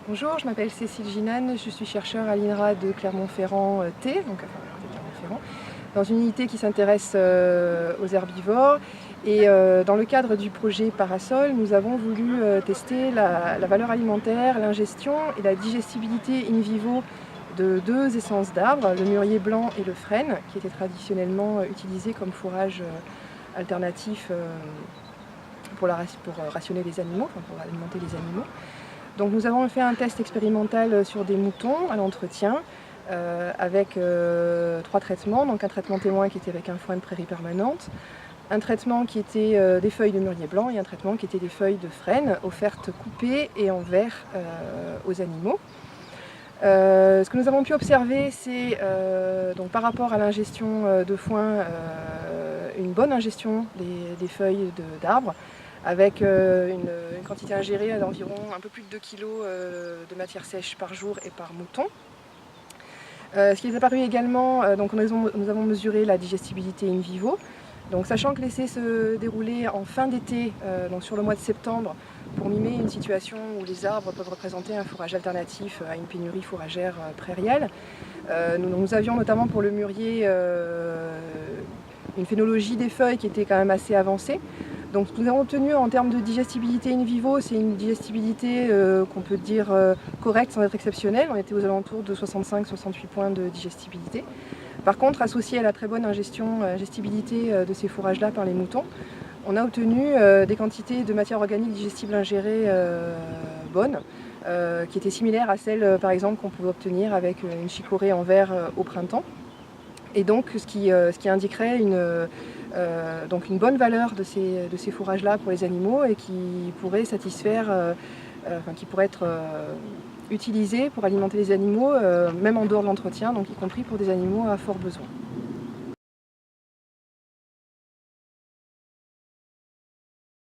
Bonjour, je m'appelle Cécile Ginane, je suis chercheure à l'INRA de Clermont-Ferrand T, donc enfin, de Clermont-Ferrand, dans une unité qui s'intéresse aux herbivores. Et dans le cadre du projet Parasol, nous avons voulu tester la valeur alimentaire, l'ingestion et la digestibilité in vivo de deux essences d'arbres, le mûrier blanc et le frêne, qui étaient traditionnellement utilisés comme fourrage alternatif pour rationner les animaux, enfin pour alimenter les animaux. Donc nous avons fait un test expérimental sur des moutons à l'entretien avec 3 traitements. Donc un traitement témoin qui était avec un foin de prairie permanente, un traitement qui était des feuilles de mûrier blanc et un traitement qui était des feuilles de frêne offertes coupées et en verre aux animaux. Ce que nous avons pu observer, c'est donc par rapport à l'ingestion de foin, une bonne ingestion des feuilles d'arbres, avec une quantité ingérée d'environ un peu plus de 2 kg de matière sèche par jour et par mouton. Ce qui est apparu également, donc nous avons mesuré la digestibilité in vivo. Donc, sachant que laisser se dérouler en fin d'été, donc sur le mois de septembre, pour mimer une situation où les arbres peuvent représenter un fourrage alternatif à une pénurie fourragère prairiale, nous avions notamment pour le mûrier une phénologie des feuilles qui était quand même assez avancée. Donc nous avons obtenu en termes de digestibilité in vivo, c'est une digestibilité qu'on peut dire correcte sans être exceptionnelle. On était aux alentours de 65-68 points de digestibilité. Par contre, associé à la très bonne ingestibilité de ces fourrages-là par les moutons, on a obtenu des quantités de matière organique digestible ingérée bonnes, qui étaient similaires à celles par exemple qu'on pouvait obtenir avec une chicorée en verre au printemps. Et donc ce qui indiquerait donc une bonne valeur de ces fourrages-là pour les animaux et qui pourrait satisfaire, qui pourrait être utilisé pour alimenter les animaux, même en dehors de l'entretien, donc y compris pour des animaux à fort besoin.